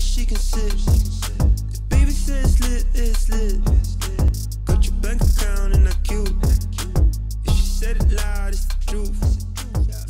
she can sit. Baby says lit, it's lit. Got your bank account in that cube. If she said it loud, it's the truth.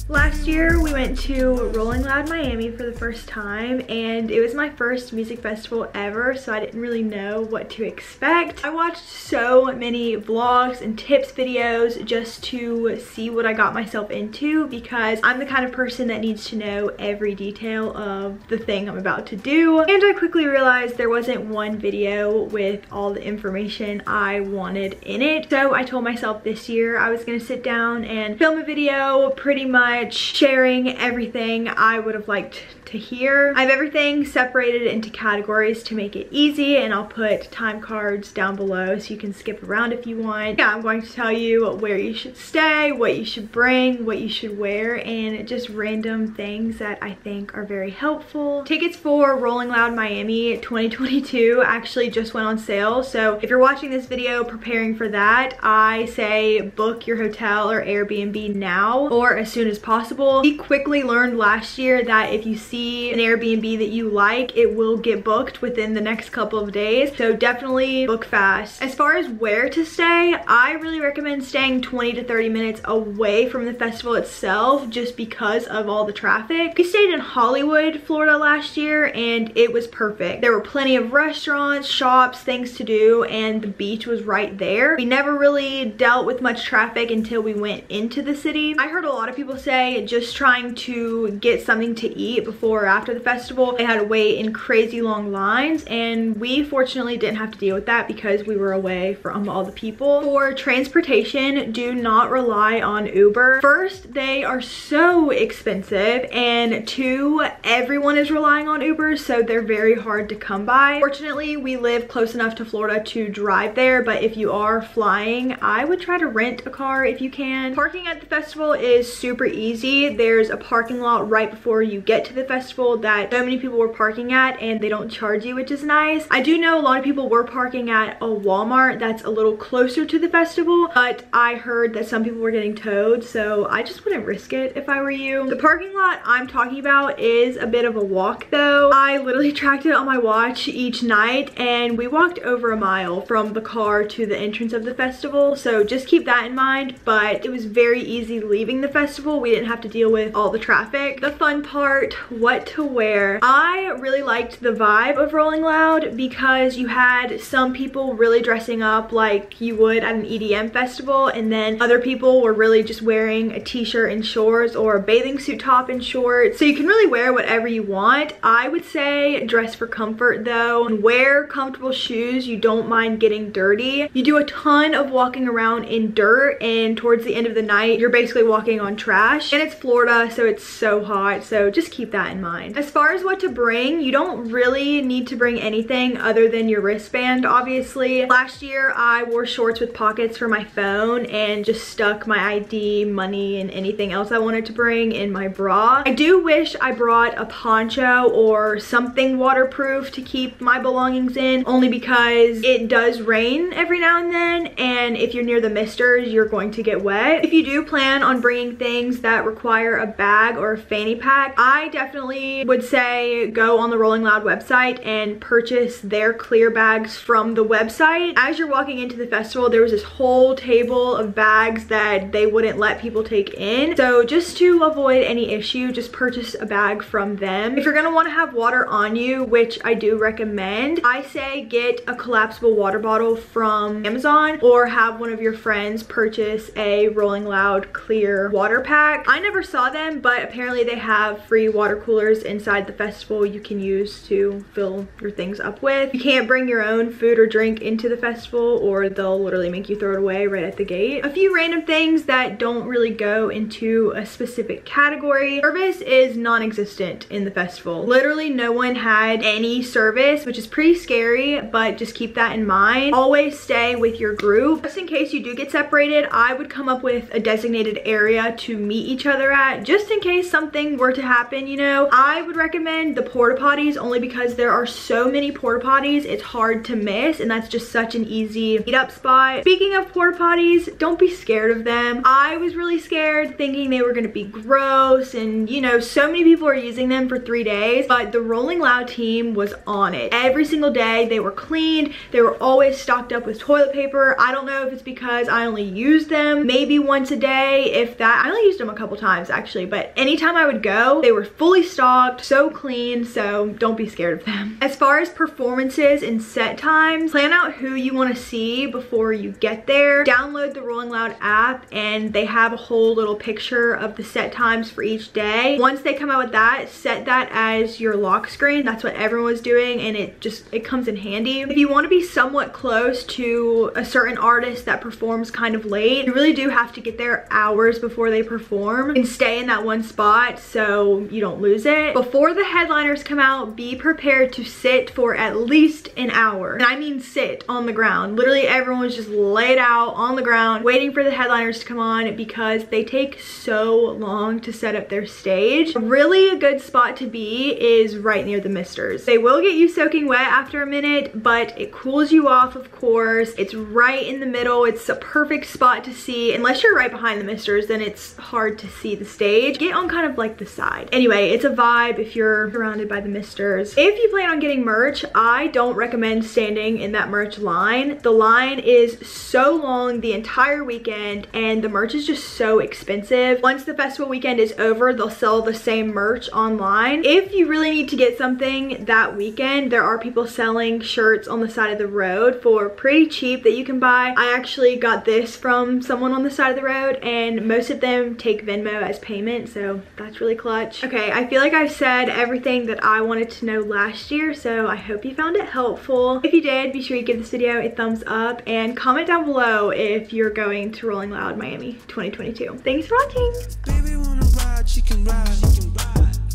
Last year we went to Rolling Loud Miami for the first time, and it was my first music festival ever, so I didn't really know what to expect. I watched so many vlogs and tips videos just to see what I got myself into, because I'm the kind of person that needs to know every detail of the thing I'm about to do. And I quickly realized there wasn't one video with all the information I wanted in it. So I told myself this year I was gonna sit down and film a video pretty much sharing everything I would have liked to hear. I have everything separated into categories to make it easy, and I'll put time cards down below so you can skip around if you want. Yeah, I'm going to tell you where you should stay, what you should bring, what you should wear, and just random things that I think are very helpful. Tickets for Rolling Loud Miami 2022 actually just went on sale, so if you're watching this video preparing for that, I say book your hotel or Airbnb now or as soon as possible. We quickly learned last year that if you see an Airbnb that you like, it will get booked within the next couple of days, so definitely book fast. As far as where to stay, I really recommend staying 20 to 30 minutes away from the festival itself just because of all the traffic. We stayed in Hollywood, Florida last year, and it was perfect. There were plenty of restaurants, shops, things to do, and the beach was right there. We never really dealt with much traffic until we went into the city. I heard a lot of people say just trying to get something to eat before or after the festival, they had to wait in crazy long lines, and we fortunately didn't have to deal with that because we were away from all the people. For transportation, do not rely on Uber. First, they are so expensive, and two, everyone is relying on Uber, so they're very hard to come by. Fortunately, we live close enough to Florida to drive there, but if you are flying, I would try to rent a car if you can. Parking at the festival is super easy. There's a parking lot right before you get to the festival that so many people were parking at, and they don't charge you, which is nice. I do know a lot of people were parking at a Walmart that's a little closer to the festival, but I heard that some people were getting towed, so I just wouldn't risk it if I were you. The parking lot I'm talking about is a bit of a walk though. I literally tracked it on my watch each night, and we walked over a mile from the car to the entrance of the festival, so just keep that in mind. But it was very easy leaving the festival. We didn't have to deal with all the traffic. The fun part, what to wear. I really liked the vibe of Rolling Loud because you had some people really dressing up like you would at an EDM festival, and then other people were really just wearing a t-shirt and shorts or a bathing suit top and shorts. So you can really wear whatever you want. I would say dress for comfort though. Wear comfortable shoes you don't mind getting dirty. You do a ton of walking around in dirt, and towards the end of the night you're basically walking on trash, and it's Florida, so it's so hot, so just keep that in mind. As far as what to bring, you don't really need to bring anything other than your wristband, obviously. Last year I wore shorts with pockets for my phone and just stuck my ID, money, and anything else I wanted to bring in my bra. I do wish I brought a poncho or something waterproof to keep my belongings in, only because it does rain every now and then, and if you're near the misters, you're going to get wet. If you do plan on bringing things that require a bag or a fanny pack, I definitely would say go on the Rolling Loud website and purchase their clear bags from the website. As you're walking into the festival, there was this whole table of bags that they wouldn't let people take in, so just to avoid any issue, just purchase a bag from them. If you're gonna want to have water on you, which I do recommend, I say get a collapsible water bottle from Amazon, or have one of your friends purchase a Rolling Loud clear water pack. I never saw them, but apparently they have free water coolers inside the festival you can use to fill your things up with. You can't bring your own food or drink into the festival, or they'll literally make you throw it away right at the gate. A few random things that don't really go into a specific category. Service is non-existent in the festival. Literally no one had any service, which is pretty scary, but just keep that in mind. Always stay with your group. Just in case you do get separated, I would come up with a designated area to meet each other at, just in case something were to happen, you know. know. I would recommend the porta potties only because there are so many porta potties, it's hard to miss, and that's just such an easy meetup spot. Speaking of porta potties, don't be scared of them. I was really scared thinking they were gonna be gross, and you know, so many people are using them for 3 days, but the Rolling Loud team was on it. Every single day they were cleaned, they were always stocked up with toilet paper. I don't know if it's because I only used them maybe once a day, if that. I only used them a couple times actually, but anytime I would go, they were fully stocked, so clean, so don't be scared of them. As far as performances and set times, plan out who you want to see before you get there. Download the Rolling Loud app and they have a whole little picture of the set times for each day. Once they come out with that, set that as your lock screen. That's what everyone was doing, and it comes in handy. If you want to be somewhat close to a certain artist that performs kind of late, you really do have to get there hours before they perform and stay in that one spot so you don't lose it. Before the headliners come out, be prepared to sit for at least an hour. And I mean sit on the ground. Literally everyone was just laid out on the ground waiting for the headliners to come on because they take so long to set up their stage. Really a good spot to be is right near the misters. They will get you soaking wet after a minute, but it cools you off, of course. It's right in the middle. It's a perfect spot to see. Unless you're right behind the misters, then it's hard to see the stage. Get on kind of like the side. Anyway, it's a vibe if you're surrounded by the misters. If you plan on getting merch, I don't recommend standing in that merch line. The line is so long the entire weekend, and the merch is just so expensive. Once the festival weekend is over, they'll sell the same merch online. If you really need to get something that weekend, there are people selling shirts on the side of the road for pretty cheap that you can buy. I actually got this from someone on the side of the road, and most of them take Venmo as payment, so that's really clutch. Okay, I feel like I've said everything that I wanted to know last year, so I hope you found it helpful. If you did, be sure you give this video a thumbs up and comment down below if you're going to Rolling Loud Miami 2022. Thanks for watching. Baby wanna ride, she can ride.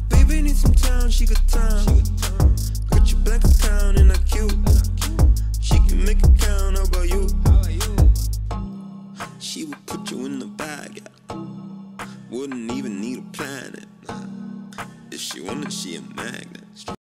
Baby needs some time, she got time. Got your bank account in a queue. She can make it count, how about you? She would put you in the bag, wouldn't even need a planet. If she wanted, she a magnet.